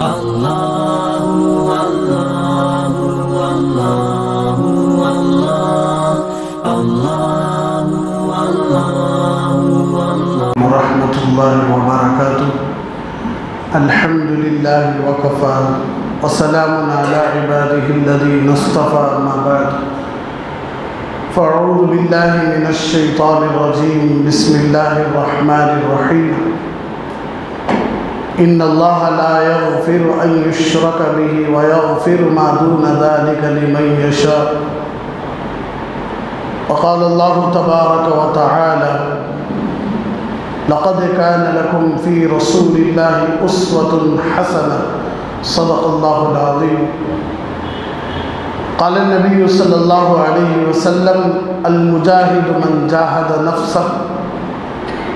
ورحمة الله وبركاته. الحمد لله وكفى وسلام على عباده الذين اصطفى. أما بعد فأعوذ بالله من الشيطان الرجيم. بسم الله الرحمن الرحيم. إن الله لا يغفر أن يشرك به ويغفر ما دون ذلك لمن يشاء. وقال الله تبارك وتعالى: لقد كان لكم في رسول الله أسوة حسنة. صدق الله العظيم. قال النبي صلى الله عليه وسلم: المجاهد من جاهد نفسه.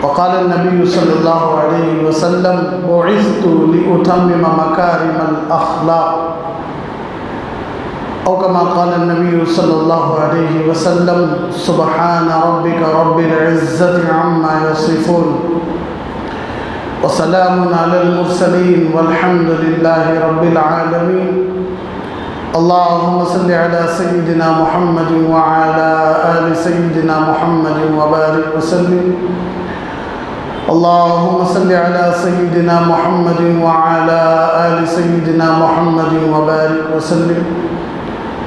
وقال النبي صلى الله عليه وسلم: بعثت لأتمم مكارم الأخلاق. أو كما قال النبي صلى الله عليه وسلم: سبحان ربك رب العزة عما يصفون وسلام على المرسلين والحمد لله رب العالمين. اللهم صل على سيدنا محمد وعلى آل سيدنا محمد وبارك وسلم. اللهم صل على سيدنا محمد وعلى آل سيدنا محمد وبارك وسلم.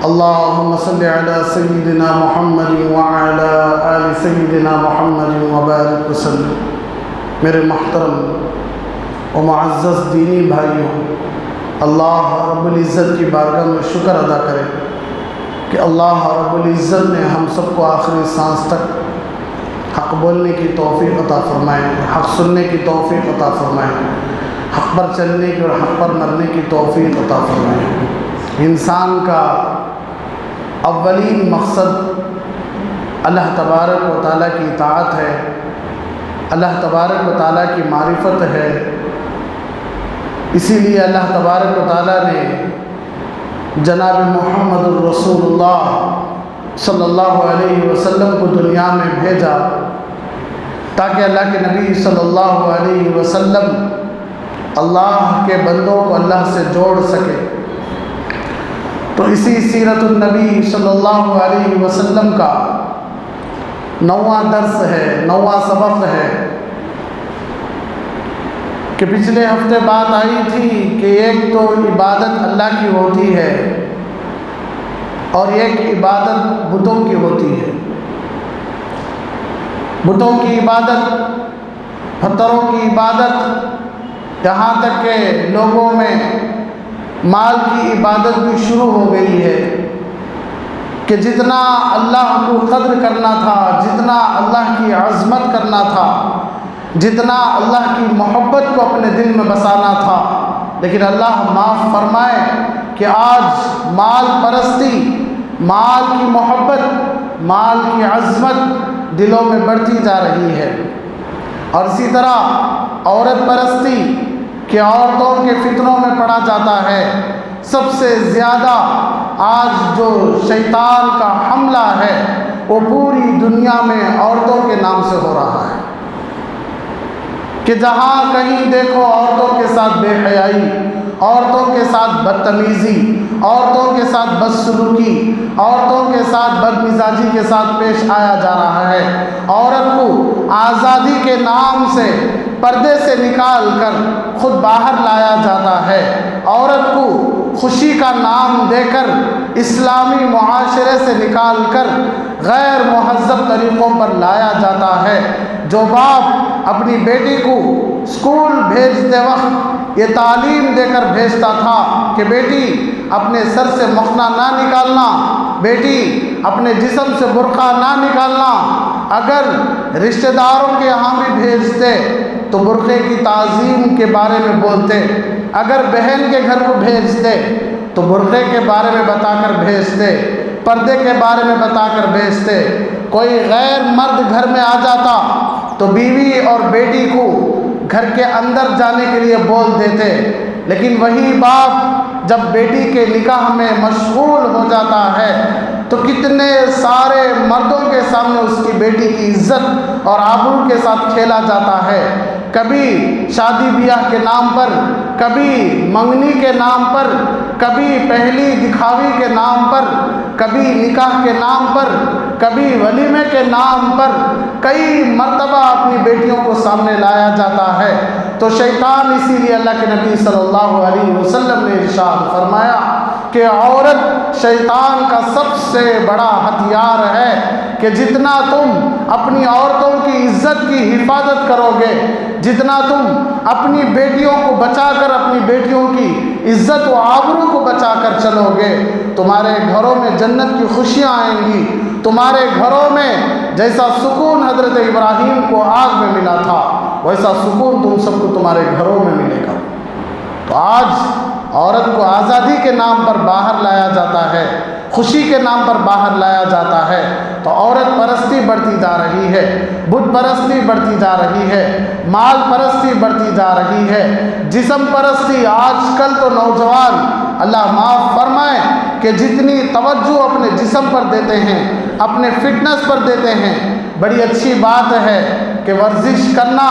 اللهم صل على سيدنا محمد وعلى آل سيدنا محمد وبارك وسلم. میرے محترم و معزز دینی بھائیوں، اللہ رب العزت کی بارگاہ میں شکر ادا کریں کہ اللہ رب العزت نے ہم سب کو آخری سانس تک حق بولنے کی توفیق عطا فرمائے، حق سننے کی توفیق عطا فرمائے، حق پر چلنے کی اور حق پر مرنے کی توفیق عطا فرمائے۔ انسان کا اولین مقصد اللہ تبارک و تعالیٰ کی اطاعت ہے، اللہ تبارک و تعالیٰ کی معرفت ہے۔ اسی لیے اللہ تبارک و تعالیٰ نے جناب محمد الرسول اللہ صلی اللہ علیہ وسلم کو دنیا میں بھیجا تاکہ اللہ کے نبی صلی اللہ علیہ وسلم اللہ کے بندوں کو اللہ سے جوڑ سکے۔ تو اسی سیرت النبی صلی اللہ علیہ وسلم کا 9واں درس ہے، 9واں سبق ہے کہ پچھلے ہفتے بات آئی تھی کہ ایک تو عبادت اللہ کی ہوتی ہے اور ایک عبادت بتوں کی ہوتی ہے۔ بتوں کی عبادت، پتھروں کی عبادت، یہاں تک کہ لوگوں میں مال کی عبادت بھی شروع ہو گئی ہے کہ جتنا اللہ کو قدر کرنا تھا، جتنا اللہ کی عظمت کرنا تھا، جتنا اللہ کی محبت کو اپنے دل میں بسانا تھا، لیکن اللہ معاف فرمائے کہ آج مال پرستی، مال کی محبت، مال کی عظمت دلوں میں بڑھتی جا رہی ہے۔ اور اسی طرح عورت پرستی کہ عورتوں کے فتنوں میں پڑا جاتا ہے۔ سب سے زیادہ آج جو شیطان کا حملہ ہے وہ پوری دنیا میں عورتوں کے نام سے ہو رہا ہے کہ جہاں کہیں دیکھو عورتوں کے ساتھ بے حیائی، عورتوں کے ساتھ بدتمیزی، عورتوں کے ساتھ بدسلوکی، عورتوں کے ساتھ بدمزاجی کے ساتھ پیش آیا جا رہا ہے۔ عورت کو آزادی کے نام سے پردے سے نکال کر خود باہر لایا جاتا ہے، عورت کو خوشی کا نام دے کر اسلامی معاشرے سے نکال کر غیر مہذب طریقوں پر لایا جاتا ہے۔ جو باپ اپنی بیٹی کو اسکول بھیجتے وقت یہ تعلیم دے کر بھیجتا تھا کہ بیٹی اپنے سر سے مخنا نہ نکالنا، بیٹی اپنے جسم سے برقع نہ نکالنا، اگر رشتہ داروں کے یہاں بھی بھیجتے تو برقعے کی تعظیم کے بارے میں بولتے، اگر بہن کے گھر کو بھیجتے تو برقعے کے بارے میں بتا کر بھیجتے، پردے کے بارے میں بتا کر بھیجتے۔ کوئی غیر مرد گھر میں آ جاتا تو بیوی اور بیٹی کو گھر کے اندر جانے کے لیے بول دیتے، لیکن وہی باپ جب بیٹی کے نکاح میں مشغول ہو جاتا ہے تو کتنے سارے مردوں کے سامنے اس کی بیٹی کی عزت اور آبرو کے ساتھ کھیلا جاتا ہے۔ کبھی شادی بیاہ کے نام پر، کبھی منگنی کے نام پر، کبھی پہلی دکھاوی کے نام پر، کبھی نکاح کے نام پر، کبھی ولیمے کے نام پر کئی مرتبہ اپنی بیٹیوں کو سامنے لایا جاتا ہے۔ تو شیطان، اسی لیے اللہ کے نبی صلی اللہ علیہ وسلم نے ارشاد فرمایا کہ عورت شیطان کا سب سے بڑا ہتھیار ہے، کہ جتنا تم اپنی عورتوں کی عزت کی حفاظت کرو گے، جتنا تم اپنی بیٹیوں کو بچا کر، اپنی بیٹیوں کی عزت و آبرو کو بچا کر چلو گے، تمہارے گھروں میں جنت کی خوشیاں آئیں گی۔ تمہارے گھروں میں جیسا سکون حضرت ابراہیم کو آگ میں ملا تھا، ویسا سکون تم سب کو تمہارے گھروں میں ملے گا۔ تو آج عورت کو آزادی کے نام پر باہر لایا جاتا ہے، خوشی کے نام پر باہر لایا جاتا ہے، تو عورت پرستی بڑھتی جا رہی ہے، بت پرستی بڑھتی جا رہی ہے، مال پرستی بڑھتی جا رہی ہے، جسم پرستی۔ آج کل تو نوجوان، اللہ معاف فرمائے، کہ جتنی توجہ اپنے جسم پر دیتے ہیں، اپنے فٹنس پر دیتے ہیں۔ بڑی اچھی بات ہے کہ ورزش کرنا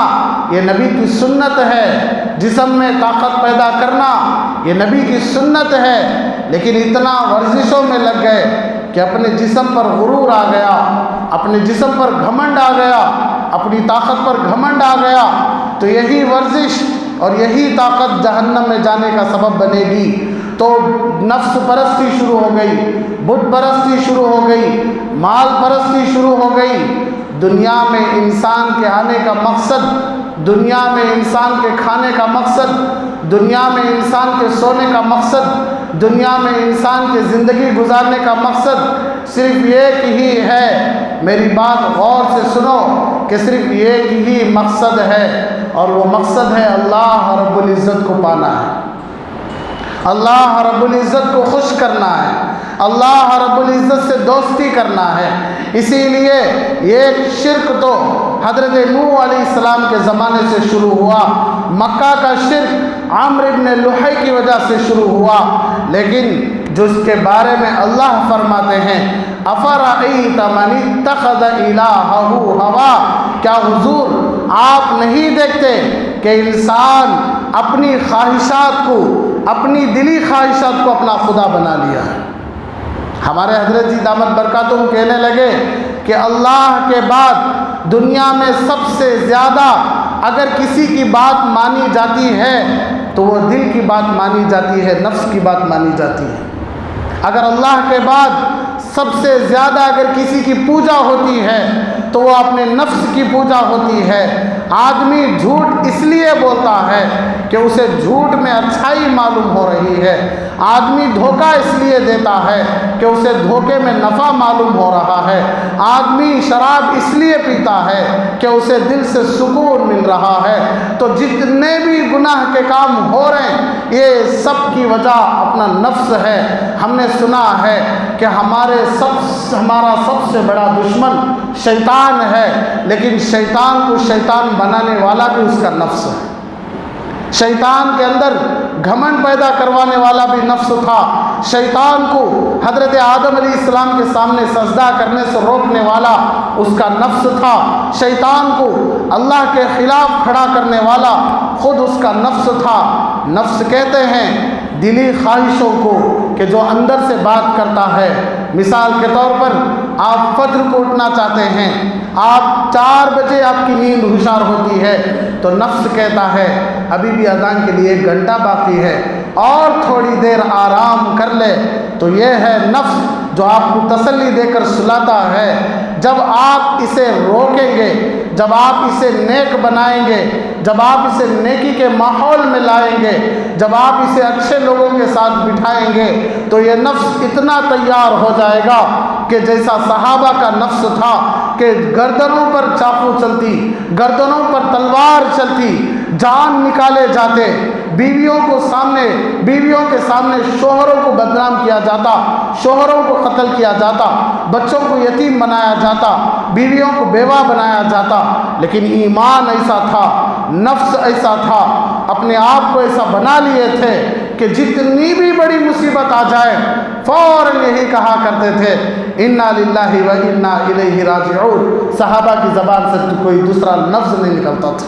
یہ نبی کی سنت ہے، جسم میں طاقت پیدا کرنا یہ نبی کی سنت ہے، لیکن اتنا ورزشوں میں لگ گئے کہ اپنے جسم پر غرور آ گیا، اپنے جسم پر گھمنڈ آ گیا، اپنی طاقت پر گھمنڈ آ گیا، تو یہی ورزش اور یہی طاقت جہنم میں جانے کا سبب بنے گی۔ تو نفس پرستی شروع ہو گئی، بت پرستی شروع ہو گئی، مال پرستی شروع ہو گئی۔ دنیا میں انسان کے آنے کا مقصد، دنیا میں انسان کے کھانے کا مقصد، دنیا میں انسان کے سونے کا مقصد، دنیا میں انسان کے زندگی گزارنے کا مقصد صرف ایک ہی ہے۔ میری بات غور سے سنو کہ صرف ایک ہی مقصد ہے، اور وہ مقصد ہے اللہ رب العزت کو پانا ہے، اللہ رب العزت کو خوش کرنا ہے، اللہ رب العزت سے دوستی کرنا ہے۔ اسی لیے یہ شرک تو حضرت نوح علیہ السلام کے زمانے سے شروع ہوا، مکہ کا شرک عامر ابن لحی کی وجہ سے شروع ہوا، لیکن جو اس کے بارے میں اللہ فرماتے ہیں افرأیت من اتخذ الہہ ہوا، کیا حضور آپ نہیں دیکھتے کہ انسان اپنی خواہشات کو، اپنی دلی خواہشات کو اپنا خدا بنا لیا ہے۔ ہمارے حضرت جی دامت برکاتہم کہنے لگے کہ اللہ کے بعد دنیا میں سب سے زیادہ اگر کسی کی بات مانی جاتی ہے تو وہ دل کی بات مانی جاتی ہے، نفس کی بات مانی جاتی ہے۔ اگر اللہ کے بعد سب سے زیادہ اگر کسی کی پوجا ہوتی ہے تو وہ اپنے نفس کی پوجا ہوتی ہے۔ آدمی جھوٹ اس لیے بولتا ہے کہ اسے جھوٹ میں اچھائی معلوم ہو رہی ہے، آدمی دھوکہ اس لیے دیتا ہے کہ اسے دھوکے میں نفع معلوم ہو رہا ہے، آدمی شراب اس لیے پیتا ہے کہ اسے دل سے سکون مل رہا ہے۔ تو جتنے بھی گناہ کے کام ہو رہے ہیں یہ سب کی وجہ اپنا نفس ہے۔ ہم نے سنا ہے کہ ہمارا سب سے بڑا دشمن شیطان ہے، لیکن شیطان کو شیطان بنانے والا بھی اس کا نفس ہے۔ شیطان کے اندر گھمنڈ پیدا کروانے والا بھی نفس تھا، شیطان کو حضرت آدم علیہ السلام کے سامنے سجدہ کرنے سے روکنے والا اس کا نفس تھا، شیطان کو اللہ کے خلاف کھڑا کرنے والا خود اس کا نفس تھا۔ نفس کہتے ہیں دلی خواہشوں کو کہ جو اندر سے بات کرتا ہے۔ مثال کے طور پر آپ فجر کو اٹھنا چاہتے ہیں، آپ 4 بجے آپ کی نیند ہوشیار ہوتی ہے تو نفس کہتا ہے ابھی بھی اذان کے لیے 1 گھنٹہ باقی ہے اور تھوڑی دیر آرام کر لے۔ تو یہ ہے نفس جو آپ کو تسلی دے کر سلاتا ہے۔ جب آپ اسے روکیں گے، جب آپ اسے نیک بنائیں گے، جب آپ اسے نیکی کے ماحول میں لائیں گے، جب آپ اسے اچھے لوگوں کے ساتھ بٹھائیں گے تو یہ نفس اتنا تیار ہو جائے گا کہ جیسا صحابہ کا نفس تھا کہ گردنوں پر چاقو چلتی، گردنوں پر تلوار چلتی، جان نکالے جاتے، بیویوں کے سامنے شوہروں کو بدنام کیا جاتا، شوہروں کو قتل کیا جاتا، بچوں کو یتیم بنایا جاتا، بیویوں کو بیوہ بنایا جاتا، لیکن ایمان ایسا تھا، نفس ایسا تھا، اپنے آپ کو ایسا بنا لیے تھے کہ جتنی بھی بڑی مصیبت آ جائے فوراً یہی کہا کرتے تھے انا للہ و انا الیہ راجعون۔ صحابہ کی زبان سے کوئی دوسرا لفظ نہیں نکلتا تھا۔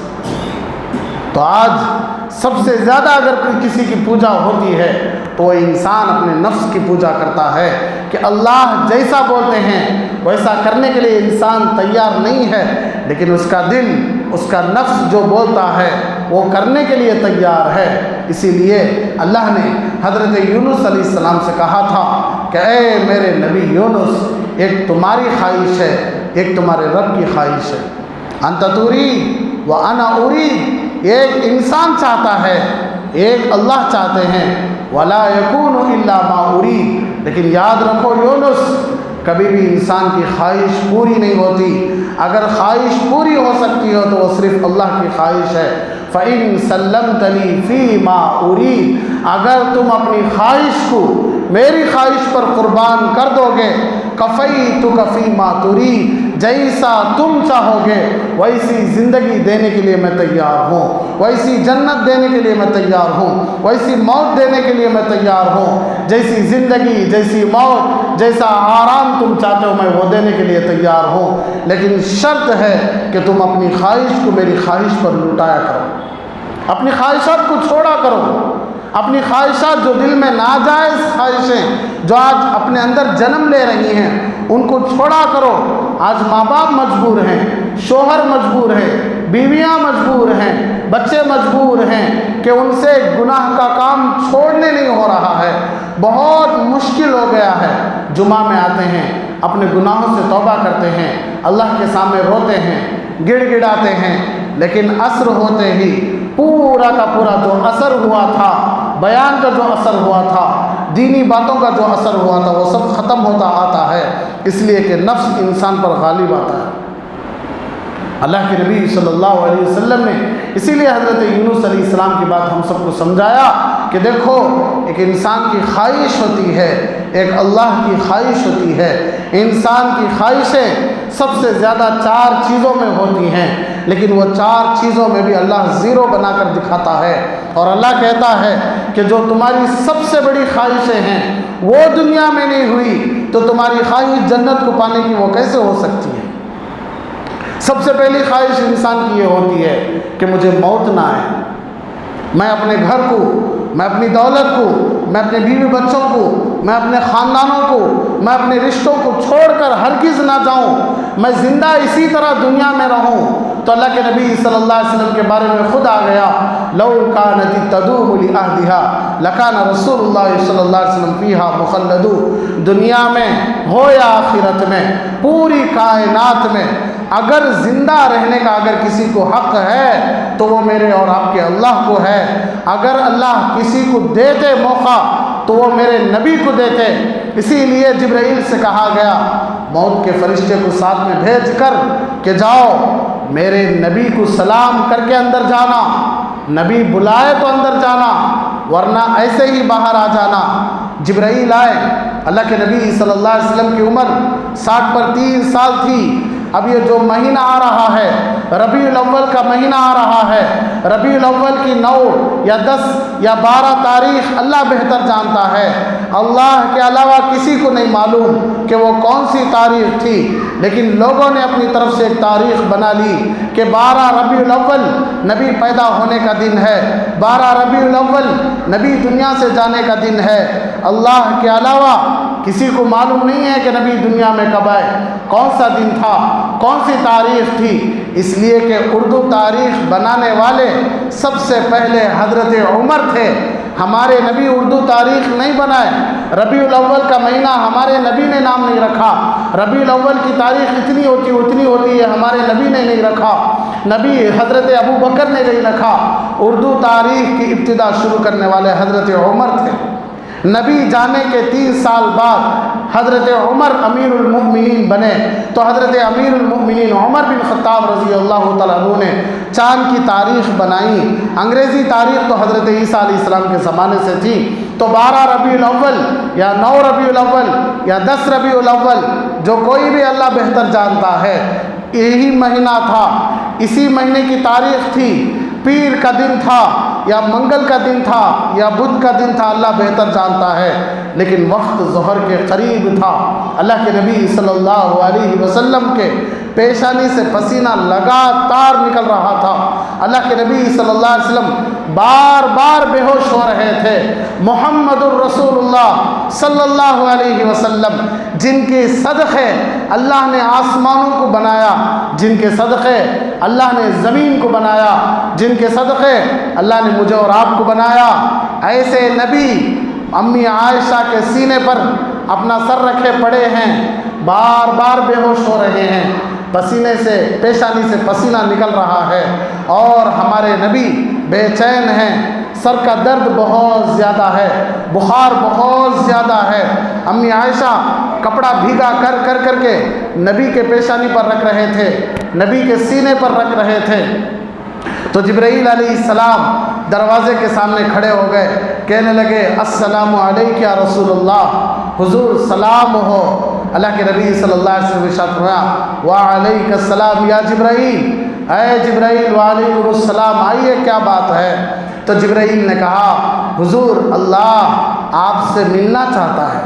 تو آج سب سے زیادہ اگر کسی کی پوجا ہوتی ہے تو وہ انسان اپنے نفس کی پوجا کرتا ہے کہ اللہ جیسا بولتے ہیں ویسا کرنے کے لیے انسان تیار نہیں ہے، لیکن اس کا دل، اس کا نفس جو بولتا ہے وہ کرنے کے لیے تیار ہے۔ اسی لیے اللہ نے حضرت یونس علیہ السلام سے کہا تھا کہ اے میرے نبی یونس، ایک تمہاری خواہش ہے، ایک تمہارے رب کی خواہش ہے۔ انت ترید و انا ارید، ایک انسان چاہتا ہے، ایک اللہ چاہتے ہیں، ولا یکون الا ما ارید، لیکن یاد رکھو یونس، کبھی بھی انسان کی خواہش پوری نہیں ہوتی۔ اگر خواہش پوری ہو سکتی ہو تو وہ صرف اللہ کی خواہش ہے۔ فَإِن سَلَّمْتَنِي فِي مَا أُرِيدُ، اگر تم اپنی خواہش کو میری خواہش پر قربان کر دو گے، کَفَيْتُكَ فِي مَا تُرِيدُ، جیسا تم چاہو گے ویسی زندگی دینے کے لیے میں تیار ہوں، ویسی جنت دینے کے لیے میں تیار ہوں، ویسی موت دینے کے لیے میں تیار ہوں، جیسی زندگی، جیسی موت، جیسا آرام تم چاہتے ہو میں وہ دینے کے لیے تیار ہوں، لیکن شرط ہے کہ تم اپنی خواہش کو میری خواہش پر لٹایا کرو، اپنی خواہشات کو چھوڑا کرو، اپنی خواہشات جو دل میں ناجائز خواہشیں جو آج اپنے اندر جنم لے رہی ہیں ان کو چھوڑا کرو۔ آج ماں باپ مجبور ہیں، شوہر مجبور ہے، بیویاں مجبور ہیں، بچے مجبور ہیں کہ ان سے گناہ کا کام چھوڑنے نہیں ہو رہا ہے، بہت مشکل ہو گیا ہے۔ جمعہ میں آتے ہیں، اپنے گناہوں سے توبہ کرتے ہیں، اللہ کے سامنے روتے ہیں، گڑ گڑاتے ہیں، لیکن عصر ہوتے ہی پورا کا پورا جو اثر ہوا تھا، بیان کا جو اثر ہوا تھا، دینی باتوں کا جو اثر ہوا تھا، وہ سب ختم ہوتا آتا ہے، اس لیے کہ نفس انسان پر غالب آتا ہے۔ اللہ کے نبی صلی اللہ علیہ وسلم نے اسی لیے حضرت یونس علیہ السلام کی بات ہم سب کو سمجھایا کہ دیکھو، ایک انسان کی خواہش ہوتی ہے، ایک اللہ کی خواہش ہوتی ہے۔ انسان کی خواہشیں سب سے زیادہ 4 چیزوں میں ہوتی ہیں، لیکن وہ 4 چیزوں میں بھی اللہ زیرو بنا کر دکھاتا ہے، اور اللہ کہتا ہے کہ جو تمہاری سب سے بڑی خواہشیں ہیں وہ دنیا میں نہیں ہوئی تو تمہاری خواہش جنت کو پانے کی وہ کیسے ہو سکتی ہے؟ سب سے پہلی خواہش انسان کی یہ ہوتی ہے کہ مجھے موت نہ آئے، میں اپنے گھر کو، میں اپنی دولت کو، میں اپنے بیوی بچوں کو، میں اپنے خاندانوں کو، میں اپنے رشتوں کو چھوڑ کر ہرگز نہ جاؤں، میں زندہ اسی طرح دنیا میں رہوں۔ تو اللہ کے نبی صلی اللہ علیہ وسلم کے بارے میں خود آ گیا، لو کانت تدوم لعہدہا لکان رسول اللہ صلی اللہ علیہ وسلم فیہا مخلد، دنیا میں ہو یا آخرت میں، پوری کائنات میں اگر زندہ رہنے کا اگر کسی کو حق ہے تو وہ میرے اور آپ کے اللہ کو ہے۔ اگر اللہ کسی کو دیتے موقع تو وہ میرے نبی کو دیتے۔ اسی لیے جبرائیل سے کہا گیا موت کے فرشتے کو ساتھ میں بھیج کر کہ جاؤ میرے نبی کو سلام کر کے اندر جانا، نبی بلائے تو اندر جانا ورنہ ایسے ہی باہر آ جانا۔ جبرائیل آئے، اللہ کے نبی صلی اللہ علیہ وسلم کی عمر 60 پر 3 سال تھی۔ اب یہ جو مہینہ آ رہا ہے ربیع الاول کا مہینہ آ رہا ہے، ربیع الاول کی 9 یا 10 یا 12 تاریخ اللہ بہتر جانتا ہے، اللہ کے علاوہ کسی کو نہیں معلوم کہ وہ کون سی تاریخ تھی، لیکن لوگوں نے اپنی طرف سے ایک تاریخ بنا لی کہ 12 ربیع الاول نبی پیدا ہونے کا دن ہے، 12 ربیع الاول نبی دنیا سے جانے کا دن ہے۔ اللہ کے علاوہ کسی کو معلوم نہیں ہے کہ نبی دنیا میں کب آئے، کون سا دن تھا، کون سی تاریخ تھی، اس لیے کہ اردو تاریخ بنانے والے سب سے پہلے حضرت عمر تھے۔ ہمارے نبی اردو تاریخ نہیں بنائے، ربیع الاول کا مہینہ ہمارے نبی نے نام نہیں رکھا، ربیع الاول کی تاریخ اتنی ہوتی ہے ہمارے نبی نے نہیں رکھا، نبی حضرت ابو بکر نے نہیں رکھا۔ اردو تاریخ کی ابتدا شروع کرنے والے حضرت عمر تھے۔ نبی جانے کے 3 سال بعد حضرت عمر امیر المؤمنین بنے، تو حضرت امیر المؤمنین عمر بن خطاب رضی اللہ تعالیٰ عنہ نے چاند کی تاریخ بنائی۔ انگریزی تاریخ تو حضرت عیسیٰ علیہ السلام کے زمانے سے تھی، تو 12 ربیع الاول یا 9 ربیع الاول یا 10 ربیع الاول جو کوئی بھی اللہ بہتر جانتا ہے، یہی مہینہ تھا، اسی مہینے کی تاریخ تھی۔ پیر کا دن تھا یا منگل کا دن تھا یا بدھ کا دن تھا، اللہ بہتر جانتا ہے، لیکن وقت ظہر کے قریب تھا۔ اللہ کے نبی صلی اللہ علیہ وسلم کے پیشانی سے پسینہ لگاتار نکل رہا تھا۔ اللہ کے نبی صلی اللہ علیہ وسلم بار بار بے ہوش ہو رہے تھے۔ محمد الرسول اللہ صلی اللہ علیہ وسلم، جن کے صدقے اللہ نے آسمانوں کو بنایا، جن کے صدقے اللہ نے زمین کو بنایا، جن کے صدقے اللہ نے مجھے اور آپ کو بنایا، ایسے نبی امی عائشہ کے سینے پر اپنا سر رکھے پڑے ہیں، بار بار بے ہوش ہو رہے ہیں، پسینے سے پیشانی سے پسینہ نکل رہا ہے، اور ہمارے نبی بے چین ہیں، سر کا درد بہت زیادہ ہے، بخار بہت زیادہ ہے۔ امی عائشہ کپڑا بھیگا کر کے نبی کے پیشانی پر رکھ رہے تھے، نبی کے سینے پر رکھ رہے تھے۔ تو جبرائیل علیہ السلام دروازے کے سامنے کھڑے ہو گئے، کہنے لگے السلام علیک یا رسول اللہ، حضور سلام ہو۔ اللہ کے نبی صلی اللہ علیہ وسلم ارشاد فرمایا وعلیک السلام یا جبرائیل، اے جبرائیل وعلیکم السلام، آئیے کیا بات ہے؟ تو جبرائیل نے کہا حضور اللہ آپ سے ملنا چاہتا ہے،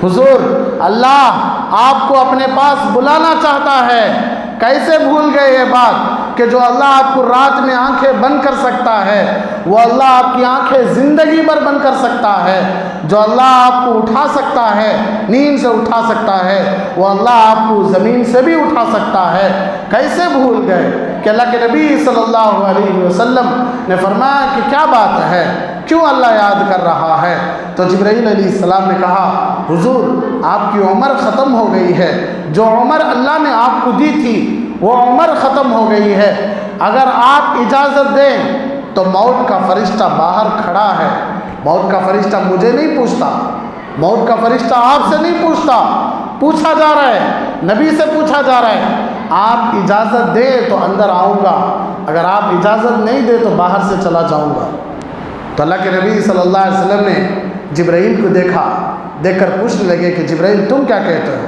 حضور اللہ آپ کو اپنے پاس بلانا چاہتا ہے۔ کیسے بھول گئے یہ بات کہ جو اللہ آپ کو رات میں آنکھیں بند کر سکتا ہے، وہ اللہ آپ کی آنکھیں زندگی بھر بند کر سکتا ہے۔ جو اللہ آپ کو اٹھا سکتا ہے، نیند سے اٹھا سکتا ہے، وہ اللہ آپ کو زمین سے بھی اٹھا سکتا ہے۔ کیسے بھول گئے کہ اللہ کے نبی صلی اللہ علیہ وسلم نے فرمایا کہ کیا بات ہے، کیوں اللہ یاد کر رہا ہے؟ تو جبرائیل علیہ السلام نے کہا حضور آپ کی عمر ختم ہو گئی ہے، جو عمر اللہ نے آپ کو دی تھی وہ عمر ختم ہو گئی ہے، اگر آپ اجازت دیں تو موت کا فرشتہ باہر کھڑا ہے۔ موت کا فرشتہ مجھے نہیں پوچھتا، موت کا فرشتہ آپ سے نہیں پوچھتا، پوچھا جا رہا ہے، نبی سے پوچھا جا رہا ہے۔ آپ اجازت دیں تو اندر آؤں گا، اگر آپ اجازت نہیں دیں تو باہر سے چلا جاؤں گا۔ تو اللہ کے نبی صلی اللہ علیہ وسلم نے جبرائیل کو دیکھا، دیکھ کر پوچھنے لگے کہ جبرائیل تم کیا کہتے ہو؟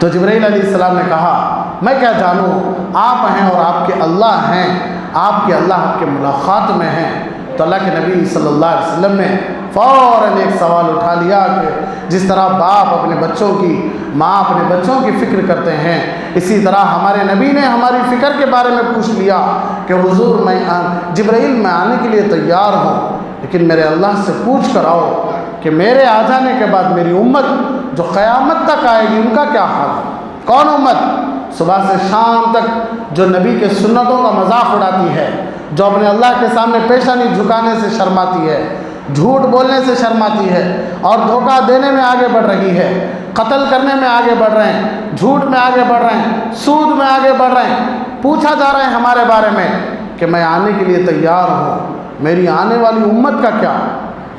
تو جبرائیل علیہ السلام نے کہا میں کیا جانوں، آپ ہیں اور آپ کے اللہ ہیں، آپ کے اللہ آپ کے ملاقات میں ہیں۔ تو اللہ کے نبی صلی اللہ علیہ وسلم نے فوراً ایک سوال اٹھا لیا کہ جس طرح باپ اپنے بچوں کی، ماں اپنے بچوں کی فکر کرتے ہیں، اسی طرح ہمارے نبی نے ہماری فکر کے بارے میں پوچھ لیا کہ حضور میں جبرائیل میں آنے کے لیے تیار ہوں، لیکن میرے اللہ سے پوچھ کر آؤ کہ میرے آ جانے کے بعد میری امت جو قیامت تک آئے گی ان کا کیا حال ہے؟ کون امت صبح سے شام تک جو نبی کے سنتوں کا مذاق اڑاتی ہے، جو اپنے اللہ کے سامنے پیشانی جھکانے سے شرماتی ہے، جھوٹ بولنے سے شرماتی ہے اور دھوکہ دینے میں آگے بڑھ رہی ہے، قتل کرنے میں آگے بڑھ رہے ہیں، جھوٹ میں آگے بڑھ رہے ہیں، سود میں آگے بڑھ رہے ہیں، پوچھا جا رہا ہے ہمارے بارے میں کہ میں آنے کے لیے تیار ہوں، میری آنے والی امت کا کیا؟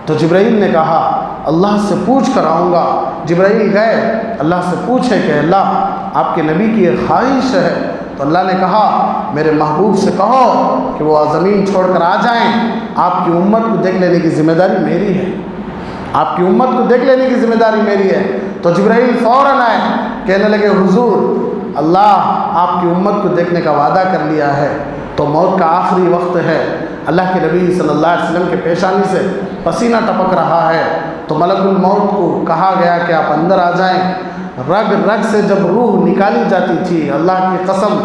تو جبرائیل نے کہا اللہ سے پوچھ کر آؤں گا۔ جبرائیل گئے، اللہ سے پوچھے کہ اللہ آپ کے نبی کی ایک خواہش ہے۔ تو اللہ نے کہا میرے محبوب سے کہو کہ وہ زمین چھوڑ کر آ جائیں، آپ کی امت کو دیکھ لینے کی ذمہ داری میری ہے، آپ کی امت کو دیکھ لینے کی ذمہ داری میری ہے۔ تو جبرائیل فوراً آئے، کہنے لگے حضور اللہ آپ کی امت کو دیکھنے کا وعدہ کر لیا ہے، تو موت کا آخری وقت ہے، اللہ کے نبی صلی اللہ علیہ وسلم کے پیشانی سے پسینہ ٹپک رہا ہے، تو ملک الموت کو کہا گیا کہ آپ اندر آ جائیں۔ رگ رگ سے جب روح نکالی جاتی تھی، اللہ کی قسم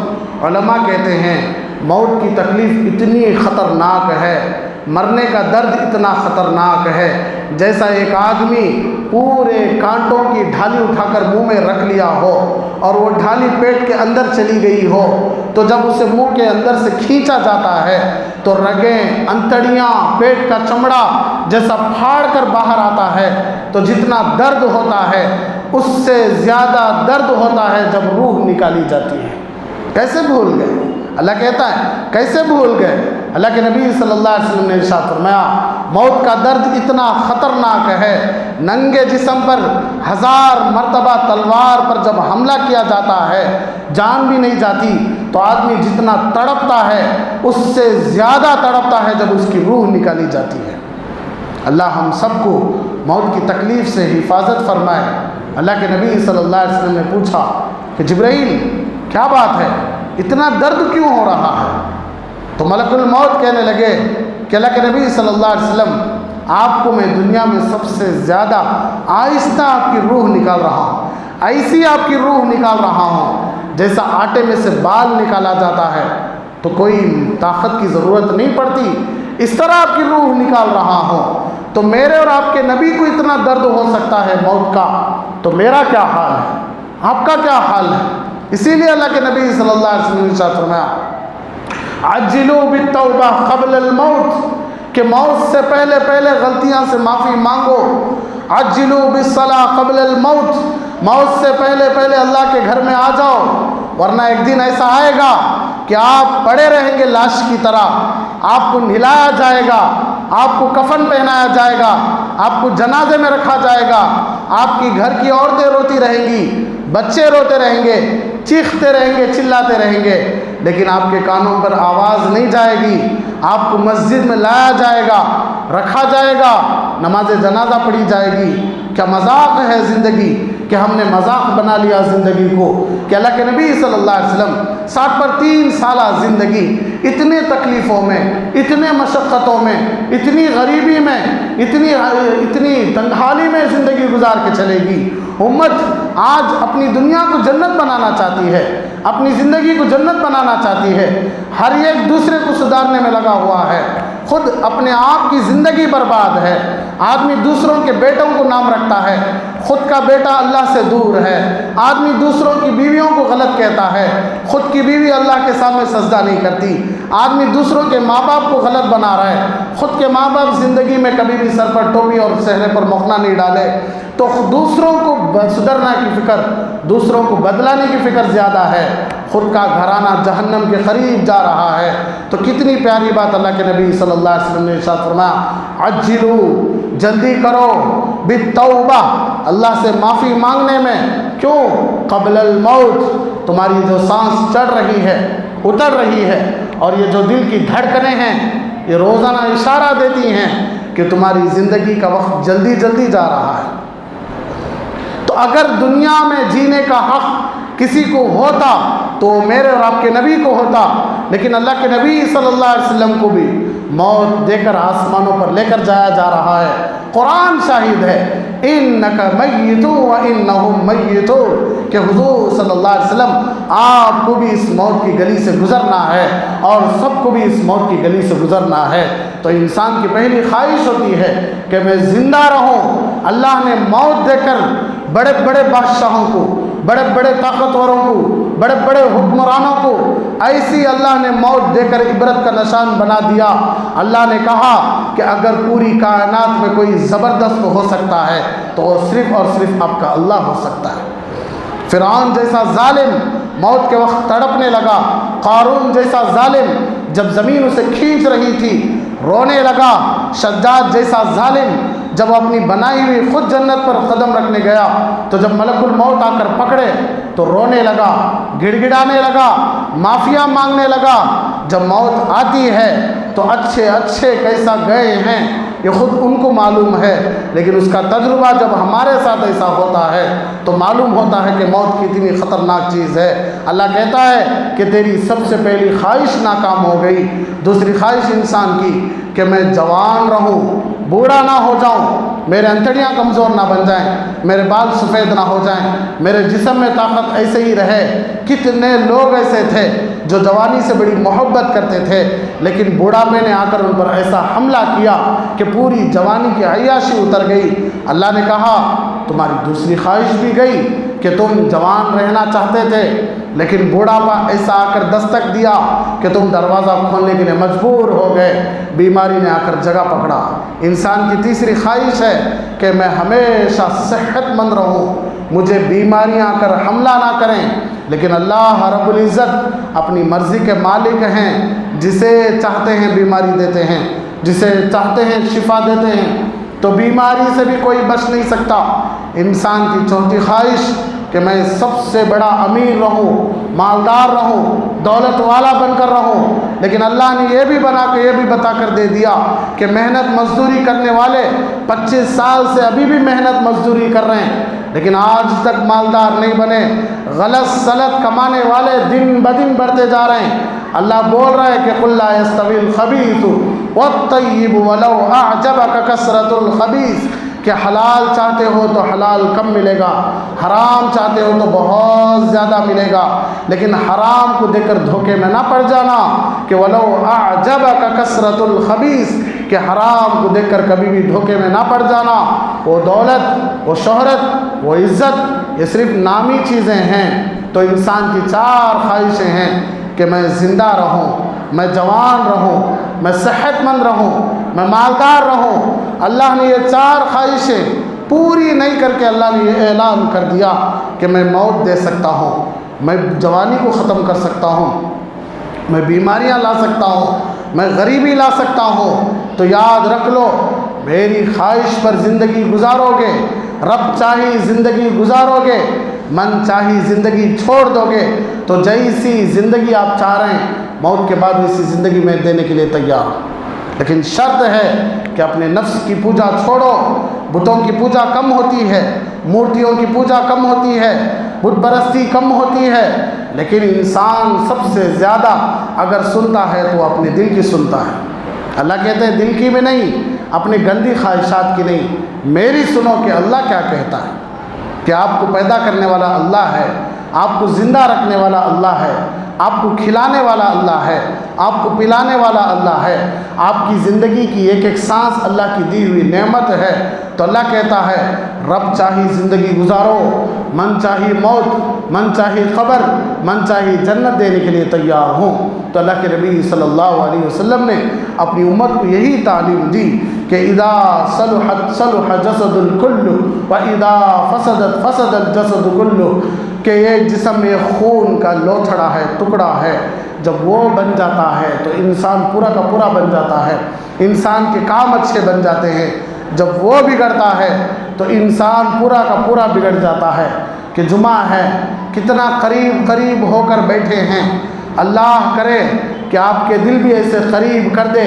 علماء کہتے ہیں موت کی تکلیف اتنی خطرناک ہے، مرنے کا درد اتنا خطرناک ہے، جیسا ایک آدمی پورے کانٹوں کی ڈھالی اٹھا کر منہ میں رکھ لیا ہو اور وہ ڈھالی پیٹ کے اندر چلی گئی ہو، تو جب اسے منہ کے اندر سے کھینچا جاتا ہے تو رگیں، انتڑیاں، پیٹ کا چمڑا جیسا پھاڑ کر باہر آتا ہے، تو جتنا درد ہوتا ہے اس سے زیادہ درد ہوتا ہے جب روح نکالی جاتی ہے۔ کیسے بھول گئے؟ اللہ کہتا ہے کیسے بھول گئے؟ اللہ کے نبی صلی اللہ علیہ وسلم نے ارشاد فرمایا موت کا درد اتنا خطرناک ہے، ننگے جسم پر 1000 مرتبہ تلوار پر جب حملہ کیا جاتا ہے جان بھی نہیں جاتی، تو آدمی جتنا تڑپتا ہے اس سے زیادہ تڑپتا ہے جب اس کی روح نکالی جاتی ہے۔ اللہ ہم سب کو موت کی تکلیف سے حفاظت فرمائے۔ اللہ کے نبی صلی اللہ علیہ وسلم نے پوچھا کہ جبرائیل کیا بات ہے، اتنا درد کیوں ہو رہا ہے؟ تو ملک الموت کہنے لگے کہ اللہ کے نبی صلی اللہ علیہ وسلم آپ کو میں دنیا میں سب سے زیادہ آہستہ آپ کی روح نکال رہا ہوں، ایسی آپ کی روح نکال رہا ہوں جیسا آٹے میں سے بال نکالا جاتا ہے تو کوئی طاقت کی ضرورت نہیں پڑتی، اس طرح آپ کی روح نکال رہا ہوں۔ تو میرے اور آپ کے نبی کو اتنا درد ہو سکتا ہے موت کا، تو میرا کیا حال ہے، آپ کا کیا حال ہے؟ اسی لیے اللہ کے نبی صلی اللہ علیہ وسلم نے ارشاد فرمایا عجلوا بالتوبہ قبل الموت، کہ موت سے پہلے پہلے غلطیاں سے معافی مانگو۔ عجلوا بالصلاۃ قبل الموت، موت سے پہلے پہلے اللہ کے گھر میں آ جاؤ، ورنہ ایک دن ایسا آئے گا کہ آپ پڑے رہیں گے لاش کی طرح، آپ کو نہلایا جائے گا، آپ کو کفن پہنایا جائے گا، آپ کو جنازے میں رکھا جائے گا، آپ کی گھر کی عورتیں روتی رہیں گی، بچے روتے رہیں گے، چیختے رہیں گے، چلاتے رہیں گے، لیکن آپ کے کانوں پر آواز نہیں جائے گی۔ آپ کو مسجد میں لایا جائے گا، رکھا جائے گا، نماز جنازہ پڑھی جائے گی۔ کیا مذاق ہے زندگی کہ ہم نے مذاق بنا لیا زندگی کو، کہ اللہ کے نبی صلی اللہ علیہ وسلم 60 پر 3 سالہ زندگی اتنے تکلیفوں میں، اتنے مشقتوں میں، اتنی غریبی میں، اتنی تنگحالی میں زندگی گزار کے چلے گی۔ امت آج اپنی دنیا کو جنت بنانا چاہتی ہے، اپنی زندگی کو جنت بنانا چاہتی ہے، ہر ایک دوسرے کو سدھارنے میں لگا ہوا ہے، خود اپنے آپ کی زندگی برباد ہے۔ آدمی دوسروں کے بیٹوں کو نام رکھتا ہے، خود کا بیٹا اللہ سے دور ہے۔ آدمی دوسروں کی بیویوں کو غلط کہتا ہے، خود کی بیوی اللہ کے سامنے سجدہ نہیں کرتی۔ آدمی دوسروں کے ماں باپ کو غلط بنا رہا ہے، خود کے ماں باپ زندگی میں کبھی بھی سر پر ٹوپی اور چہرے پر مکھنا نہیں ڈالے، تو دوسروں کو سدھرنا کی فکر، دوسروں کو بدلانے کی فکر زیادہ ہے، خود کا گھرانہ جہنم کے قریب جا رہا ہے۔ تو کتنی پیاری بات اللہ کے نبی صلی اللہ علیہ وسلم نے ارشاد فرمایا عجلوا، جلدی کرو، بالتوبہ، اللہ سے معافی مانگنے میں۔ کیوں؟ قبل الموت، تمہاری جو سانس چڑھ رہی ہے، اتر رہی ہے، اور یہ جو دل کی دھڑکنیں ہیں یہ روزانہ اشارہ دیتی ہیں کہ تمہاری زندگی کا وقت جلدی جلدی جا رہا ہے۔ تو اگر دنیا میں جینے کا حق کسی کو ہوتا تو میرے اور آپ کے نبی کو ہوتا، لیکن اللہ کے نبی صلی اللہ علیہ وسلم کو بھی موت دے کر آسمانوں پر لے کر جایا جا رہا ہے۔ قرآن شاہد ہے انک میت و انہم میتون، کہ حضور صلی اللہ علیہ وسلم آپ کو بھی اس موت کی گلی سے گزرنا ہے اور سب کو بھی اس موت کی گلی سے گزرنا ہے۔ تو انسان کی پہلی خواہش ہوتی ہے کہ میں زندہ رہوں۔ اللہ نے موت دے کر بڑے بڑے بادشاہوں کو، بڑے بڑے طاقتوروں کو، بڑے بڑے حکمرانوں کو ایسی اللہ نے موت دے کر عبرت کا نشان بنا دیا۔ اللہ نے کہا کہ اگر پوری کائنات میں کوئی زبردست ہو سکتا ہے تو وہ صرف اور صرف آپ کا اللہ ہو سکتا ہے۔ فرعون جیسا ظالم موت کے وقت تڑپنے لگا، قارون جیسا ظالم جب زمین اسے کھینچ رہی تھی رونے لگا، شداد جیسا ظالم جب اپنی بنائی ہوئی خود جنت پر قدم رکھنے گیا تو جب ملک الموت آ کر پکڑے تو رونے لگا، گڑ گڑانے لگا، معافیا مانگنے لگا۔ جب موت آتی ہے تو اچھے اچھے کیسا گئے ہیں یہ خود ان کو معلوم ہے، لیکن اس کا تجربہ جب ہمارے ساتھ ایسا ہوتا ہے تو معلوم ہوتا ہے کہ موت کتنی خطرناک چیز ہے۔ اللہ کہتا ہے کہ تیری سب سے پہلی خواہش ناکام ہو گئی۔ دوسری خواہش انسان کی کہ میں جوان رہوں، بوڑھا نہ ہو جاؤں، میرے انتڑیاں کمزور نہ بن جائیں، میرے بال سفید نہ ہو جائیں، میرے جسم میں طاقت ایسے ہی رہے۔ کتنے لوگ ایسے تھے جو جوانی سے بڑی محبت کرتے تھے، لیکن بوڑھاپے نے آ کر ان پر ایسا حملہ کیا کہ پوری جوانی کی عیاشی اتر گئی۔ اللہ نے کہا تمہاری دوسری خواہش بھی گئی کہ تم جوان رہنا چاہتے تھے، لیکن بوڑھاپا ایسا آ کر دستک دیا کہ تم دروازہ کھولنے کے لیے مجبور ہو گئے، بیماری نے آ کر جگہ پکڑا۔ انسان کی تیسری خواہش ہے کہ میں ہمیشہ صحت مند رہوں، مجھے بیماریاں آ کر حملہ نہ کریں، لیکن اللہ رب العزت اپنی مرضی کے مالک ہیں، جسے چاہتے ہیں بیماری دیتے ہیں، جسے چاہتے ہیں شفا دیتے ہیں، تو بیماری سے بھی کوئی بچ نہیں سکتا۔ انسان کی چوتھی خواہش کہ میں سب سے بڑا امیر رہوں، مالدار رہوں، دولت والا بن کر رہوں، لیکن اللہ نے یہ بھی بتا کر دے دیا کہ محنت مزدوری کرنے والے 25 سال سے ابھی بھی محنت مزدوری کر رہے ہیں لیکن آج تک مالدار نہیں بنے، غلط سلط کمانے والے دن بدن بڑھتے جا رہے ہیں۔ اللہ بول رہا ہے کہ قُل لَا يَسْتَوِي الْخَبِيثُ وَالطَّيِّبُ وَلَوْ أَعْجَبَكَ كَثْرَةُ الْخَبِيثِ کہ حلال چاہتے ہو تو حلال کم ملے گا، حرام چاہتے ہو تو بہت زیادہ ملے گا، لیکن حرام کو دیکھ کر دھوکے میں نہ پڑ جانا کہ وَلَوْ أَعْجَبَكَ كَثْرَةُ الْخَبِيثِ کہ حرام کو دیکھ کر کبھی بھی دھوکے میں نہ پڑ جانا۔ وہ دولت، وہ شہرت، وہ عزت، یہ صرف نامی چیزیں ہیں۔ تو انسان کی 4 خواہشیں ہیں کہ میں زندہ رہوں، میں جوان رہوں، میں صحت مند رہوں، میں مالدار رہوں۔ اللہ نے یہ 4 خواہشیں پوری نہیں کر کے اللہ نے یہ اعلان کر دیا کہ میں موت دے سکتا ہوں، میں جوانی کو ختم کر سکتا ہوں، میں بیماریاں لا سکتا ہوں، میں غریبی لا سکتا ہوں۔ تو یاد رکھ لو، میری خواہش پر زندگی گزارو گے، رب چاہی زندگی گزارو گے، من چاہی زندگی چھوڑ دو گے، تو جیسی زندگی آپ چاہ رہے ہیں موت کے بعد اسی زندگی میں دینے کے لیے تیار ہوں، لیکن شرط ہے کہ اپنے نفس کی پوجا چھوڑو۔ بتوں کی پوجا کم ہوتی ہے، مورتیوں کی پوجا کم ہوتی ہے، بت پرستی کم ہوتی ہے، لیکن انسان سب سے زیادہ اگر سنتا ہے تو اپنے دل کی سنتا ہے۔ اللہ کہتے ہیں دل کی بھی نہیں، اپنی گندی خواہشات کی نہیں، میری سنو کہ اللہ کیا کہتا ہے، کہ آپ کو پیدا کرنے والا اللہ ہے، آپ کو زندہ رکھنے والا اللہ ہے، آپ کو کھلانے والا اللہ ہے، آپ کو پلانے والا اللہ ہے، آپ کی زندگی کی ایک ایک سانس اللہ کی دی ہوئی نعمت ہے۔ تو اللہ کہتا ہے رب چاہی زندگی گزارو، من چاہی موت، من چاہی قبر، من چاہی جنت دینے کے لیے تیار ہوں۔ تو اللہ کے نبی صلی اللہ علیہ وسلم نے اپنی امت کو یہی تعلیم دی کہ اذا صلحت صلح جسد الکل و اذا فسدت فسد الجسد کلہ، کہ یہ جسم میں خون کا لوتھڑا ہے، ٹکڑا ہے، جب وہ بن جاتا ہے تو انسان پورا کا پورا بن جاتا ہے، انسان کے کام اچھے بن جاتے ہیں۔ جب وہ بگڑتا ہے تو انسان پورا کا پورا بگڑ جاتا ہے۔ کہ جمعہ ہے، کتنا قریب ہو کر بیٹھے ہیں، اللہ کرے کہ آپ کے دل بھی ایسے قریب کر دے،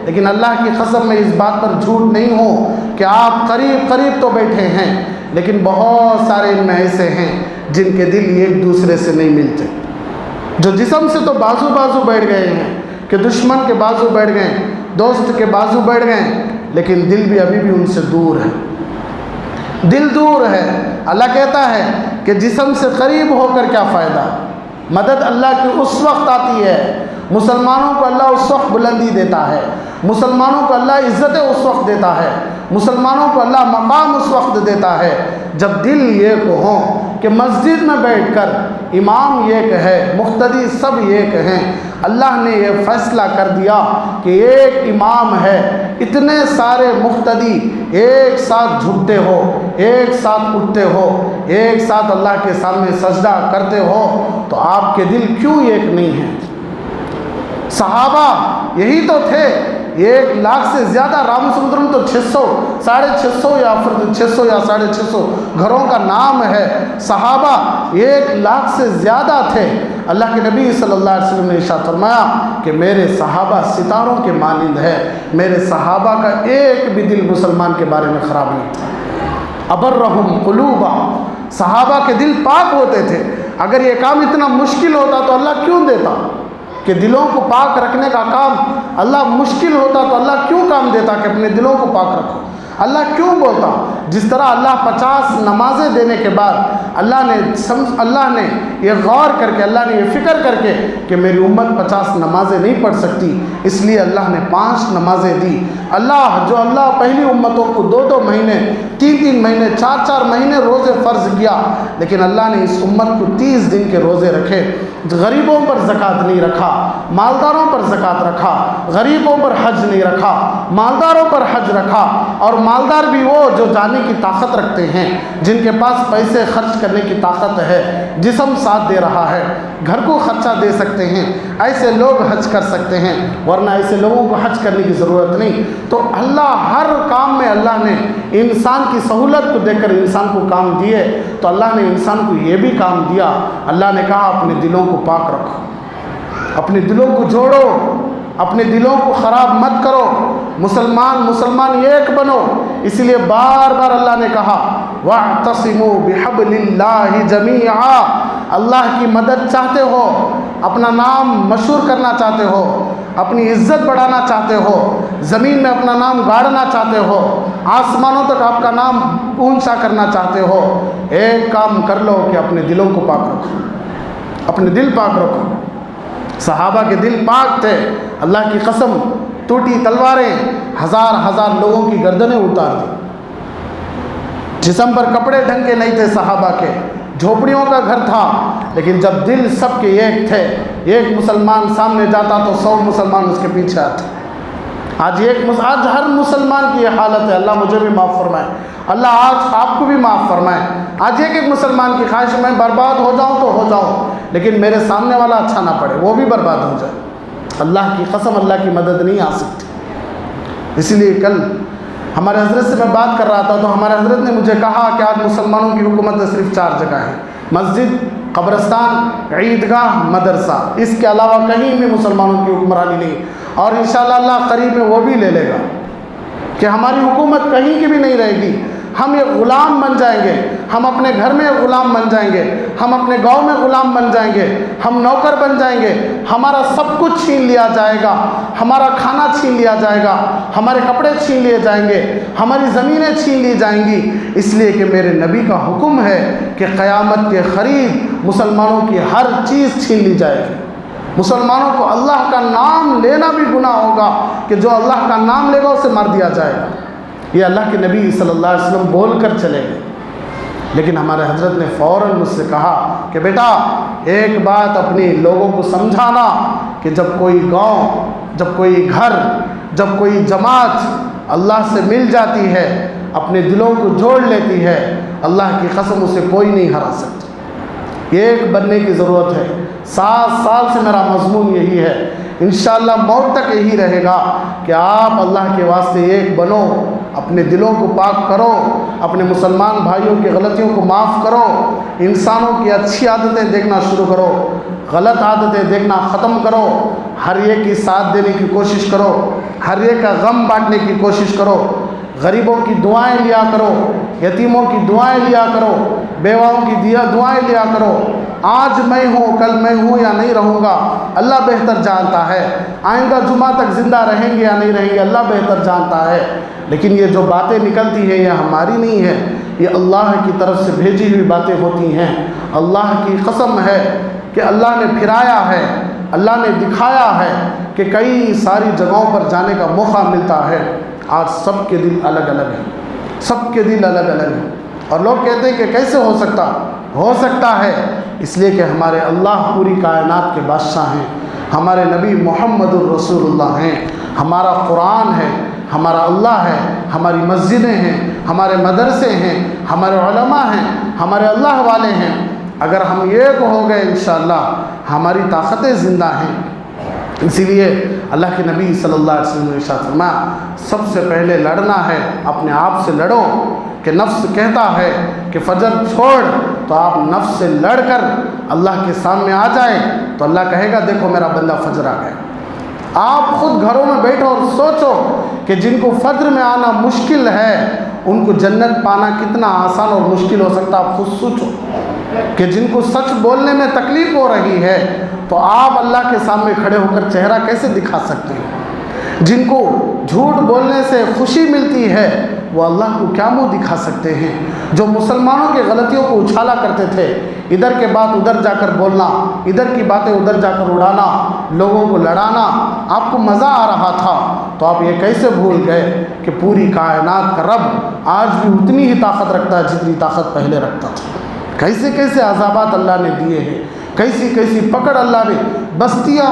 لیکن اللہ کی قسم میں اس بات پر جھوٹ نہیں ہوں کہ آپ قریب تو بیٹھے ہیں، لیکن بہت سارے ان میں ایسے ہیں جن کے دل ایک دوسرے سے نہیں ملتے، جو جسم سے تو بازو بیٹھ گئے ہیں کہ دشمن کے بازو بیٹھ گئے، دوست کے بازو بیٹھ گئے، لیکن دل بھی ابھی بھی ان سے دور ہے، دل دور ہے۔ اللہ کہتا ہے کہ جسم سے قریب ہو کر کیا فائدہ، مدد اللہ کی اس وقت آتی ہے، مسلمانوں کو اللہ اس وقت بلندی دیتا ہے، مسلمانوں کو اللہ عزت اس وقت دیتا ہے، مسلمانوں کو اللہ مقام اس وقت دیتا ہے جب دل ایک ہوں کہ مسجد میں بیٹھ کر امام ایک ہے، مقتدی سب ایک ہیں۔ اللہ نے یہ فیصلہ کر دیا کہ ایک امام ہے، اتنے سارے مقتدی ایک ساتھ جھکتے ہو، ایک ساتھ اٹھتے ہو، ایک ساتھ اللہ کے سامنے سجدہ کرتے ہو، تو آپ کے دل کیوں ایک نہیں ہیں؟ صحابہ یہی تو تھے، 1,00,000 سے زیادہ، رام سمندرم تو 600 یا 650 گھروں کا نام ہے۔ صحابہ 1,00,000 سے زیادہ تھے۔ اللہ کے نبی صلی اللہ علیہ وسلم نے ارشاد فرمایا کہ میرے صحابہ ستاروں کے مانند ہے، میرے صحابہ کا ایک بھی دل مسلمان کے بارے میں خراب نہیں تھا۔ ابرہم قلوبا، صحابہ کے دل پاک ہوتے تھے۔ اگر یہ کام اتنا مشکل ہوتا تو اللہ کیوں دیتا کہ دلوں کو پاک رکھنے کا کام اللہ مشکل ہوتا تو اللہ کیوں کام دیتا کہ اپنے دلوں کو پاک رکھو؟ اللہ کیوں بولتا؟ جس طرح اللہ 50 نمازیں دینے کے بعد اللہ نے یہ غور کر کے، اللہ نے یہ فکر کر کے کہ میری امت 50 نمازیں نہیں پڑھ سکتی، اس لیے اللہ نے 5 نمازیں دی۔ اللہ پہلی امتوں کو 2 مہینے، 3 مہینے، 4 مہینے روزے فرض کیا، لیکن اللہ نے اس امت کو 30 دن کے روزے رکھے۔ غریبوں پر زکوٰۃ نہیں رکھا، مالداروں پر زکوٰۃ رکھا، غریبوں پر حج نہیں رکھا، مالداروں پر حج رکھا۔ اور مالدار بھی وہ جو جانے کی طاقت رکھتے ہیں، جن کے پاس پیسے خرچ کرنے کی طاقت ہے، جسم ساتھ دے رہا ہے، گھر کو خرچہ دے سکتے ہیں، ایسے لوگ حج کر سکتے ہیں، ورنہ ایسے لوگوں کو حج کرنے کی ضرورت نہیں۔ تو اللہ ہر کام میں اللہ نے انسان کی سہولت کو دیکھ کر انسان کو کام دیے تو اللہ نے انسان کو یہ بھی کام دیا. اللہ نے کہا اپنے دلوں کو پاک رکھو، اپنے دلوں کو جوڑو، اپنے دلوں کو خراب مت کرو، مسلمان ایک بنو. اس لیے بار بار اللہ نے کہا وَاعْتَصِمُوا بِحَبْلِ اللَّهِ جَمِيعًا. اللہ کی مدد چاہتے ہو، اپنا نام مشہور کرنا چاہتے ہو، اپنی عزت بڑھانا چاہتے ہو، زمین میں اپنا نام گاڑنا چاہتے ہو، آسمانوں تک آپ کا نام اونچا کرنا چاہتے ہو، ایک کام کر لو کہ اپنے دلوں کو پاک رکھو، اپنے دل پاک رکھو. صحابہ کے دل پاک تھے. اللہ کی قسم ٹوٹی تلواریں ہزار لوگوں کی گردنیں اتار دی. جسم پر کپڑے ڈھنگ کے نہیں تھے صحابہ کے، جھوپڑیوں کا گھر تھا، لیکن جب دل سب کے ایک تھے، ایک مسلمان سامنے جاتا تو 100 مسلمان اس کے پیچھے آتے. آج ہر مسلمان کی یہ حالت ہے. اللہ مجھے بھی معاف فرمائے، اللہ آج آپ کو بھی معاف فرمائے. آج ایک مسلمان کی خواہش میں برباد ہو جاؤں تو ہو جاؤں، لیکن میرے سامنے والا اچھا نہ پڑے، وہ بھی برباد ہو جائے. اللہ کی قسم اللہ کی مدد نہیں آ سکتی. اسی لیے کل ہمارے حضرت سے میں بات کر رہا تھا تو ہمارے حضرت نے مجھے کہا کہ آج مسلمانوں کی حکومت صرف 4 جگہ ہے: مسجد، قبرستان، عیدگاہ، مدرسہ. اس کے علاوہ کہیں بھی مسلمانوں کی حکمرانی نہیں. اور انشاءاللہ اللہ قریب میں وہ بھی لے لے گا کہ ہماری حکومت کہیں کی بھی نہیں رہے گی. ہم ایک غلام بن جائیں گے، ہم اپنے گھر میں ایک غلام بن جائیں گے، ہم اپنے گاؤں میں غلام بن جائیں گے، ہم نوکر بن جائیں گے. ہمارا سب کچھ چھین لیا جائے گا، ہمارا کھانا چھین لیا جائے گا، ہمارے کپڑے چھین لیے جائیں گے، ہماری زمینیں چھین لی جائیں گی. اس لیے کہ میرے نبی کا حکم ہے کہ قیامت کے قریب مسلمانوں کی ہر چیز چھین لی جائے گی. مسلمانوں کو اللہ کا نام لینا بھی گناہ ہوگا کہ جو اللہ کا نام لے گا اسے مار دیا جائے گا. یہ اللہ کے نبی صلی اللہ علیہ وسلم بول کر چلے گئے. لیکن ہمارے حضرت نے فوراً مجھ سے کہا کہ بیٹا ایک بات اپنی لوگوں کو سمجھانا کہ جب کوئی گاؤں، جب کوئی گھر، جب کوئی جماعت اللہ سے مل جاتی ہے، اپنے دلوں کو جوڑ لیتی ہے، اللہ کی قسم اسے کوئی نہیں ہرا سکتا. ایک بننے کی ضرورت ہے. 7 سال سے میرا مضمون یہی ہے، انشاءاللہ موت تک یہی رہے گا کہ آپ اللہ کے واسطے ایک بنو، اپنے دلوں کو پاک کرو، اپنے مسلمان بھائیوں کی غلطیوں کو معاف کرو، انسانوں کی اچھی عادتیں دیکھنا شروع کرو، غلط عادتیں دیکھنا ختم کرو، ہر ایک کی ساتھ دینے کی کوشش کرو، ہر ایک کا غم بانٹنے کی کوشش کرو، غریبوں کی دعائیں لیا کرو، یتیموں کی دعائیں لیا کرو، بیواؤں کی دعائیں لیا کرو. آج میں ہوں، کل میں ہوں یا نہیں رہوں گا اللہ بہتر جانتا ہے. آئندہ جمعہ تک زندہ رہیں گے یا نہیں رہیں گے اللہ بہتر جانتا ہے. لیکن یہ جو باتیں نکلتی ہیں یہ ہماری نہیں ہے، یہ اللہ کی طرف سے بھیجی ہوئی باتیں ہوتی ہیں. اللہ کی قسم ہے کہ اللہ نے پھرایا ہے، اللہ نے دکھایا ہے کہ کئی ساری جگہوں پر جانے کا موقع ملتا ہے. آج سب کے دل الگ الگ ہیں، سب کے دل الگ الگ ہیں. اور لوگ کہتے ہیں کہ کیسے ہو سکتا ہے. اس لیے کہ ہمارے اللہ پوری کائنات کے بادشاہ ہیں، ہمارے نبی محمد الرسول اللہ ہیں، ہمارا قرآن ہے، ہمارا اللہ ہے، ہماری مسجدیں ہیں، ہمارے مدرسے ہیں، ہمارے علماء ہیں، ہمارے اللہ والے ہیں. اگر ہم ایک ہو گئے انشاءاللہ ہماری طاقتیں زندہ ہیں. اسی لیے اللہ کے نبی صلی اللہ علیہ وسلم نے ارشاد فرمایا سب سے پہلے لڑنا ہے اپنے آپ سے لڑو. کہ نفس کہتا ہے کہ فجر چھوڑ تو آپ نفس سے لڑ کر اللہ کے سامنے آ جائیں تو اللہ کہے گا دیکھو میرا بندہ فجر آ گیا. آپ خود گھروں میں بیٹھو اور سوچو کہ جن کو فجر میں آنا مشکل ہے ان کو جنت پانا کتنا آسان اور مشکل ہو سکتا. آپ خود سوچو کہ جن کو سچ بولنے میں تکلیف ہو رہی ہے تو آپ اللہ کے سامنے کھڑے ہو کر چہرہ کیسے دکھا سکتے ہیں. جن کو جھوٹ بولنے سے خوشی ملتی ہے وہ اللہ کو کیا منہ دکھا سکتے ہیں. جو مسلمانوں کی غلطیوں کو اچھالا کرتے تھے، ادھر کے بات ادھر جا کر بولنا، ادھر کی باتیں ادھر جا کر اڑانا، لوگوں کو لڑانا، آپ کو مزہ آ رہا تھا تو آپ یہ کیسے بھول گئے کہ پوری کائنات کا رب آج بھی اتنی ہی طاقت رکھتا ہے جتنی طاقت پہلے رکھتا تھا. کیسے کیسے عذابات اللہ نے دیے ہیں، کیسی کیسی پکڑ اللہ نے. بستیاں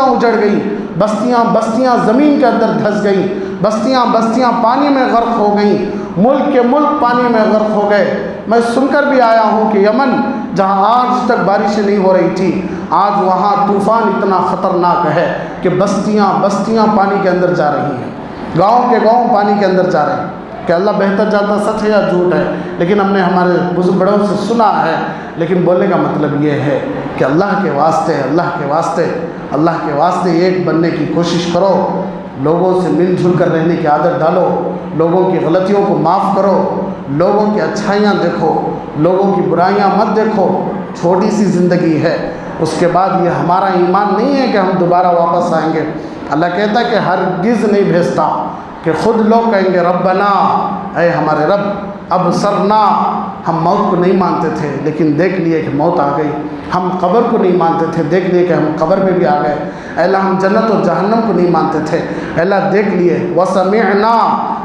اجڑ گئیں، بستیاں زمین کے اندر دھس گئیں، بستیاں پانی میں غرق ہو گئیں، ملک کے ملک پانی میں غرق ہو گئے. میں سن کر بھی آیا ہوں کہ یمن جہاں آج تک بارشیں نہیں ہو رہی تھی آج وہاں طوفان اتنا خطرناک ہے کہ بستیاں پانی کے اندر جا رہی ہیں، گاؤں کے گاؤں پانی کے اندر جا رہے ہیں. کہ اللہ بہتر جانتا سچ ہے یا جھوٹ ہے، لیکن ہم نے ہمارے بزرگ بڑوں سے سنا ہے۔ لیکن بولنے کا مطلب یہ ہے کہ اللہ کے واسطے ایک بننے کی کوشش کرو، لوگوں سے مل جل کر رہنے کی عادت ڈالو، لوگوں کی غلطیوں کو معاف کرو، لوگوں کی اچھائیاں دیکھو، لوگوں کی برائیاں مت دیکھو۔ چھوٹی سی زندگی ہے، اس کے بعد یہ ہمارا ایمان نہیں ہے کہ ہم دوبارہ واپس آئیں گے۔ اللہ کہتا ہے کہ ہرگز نہیں بھیجتا، کہ خود لوگ کہیں گے ربنا، اے ہمارے رب، ابصرنا، ہم موت کو نہیں مانتے تھے لیکن دیکھ لیے کہ موت آ گئی، ہم قبر کو نہیں مانتے تھے دیکھ لیے کہ ہم قبر میں بھی آ گئے، اے اللہ ہم جنت اور جہنم کو نہیں مانتے تھے، اے اللہ دیکھ لیے، وسمعنا،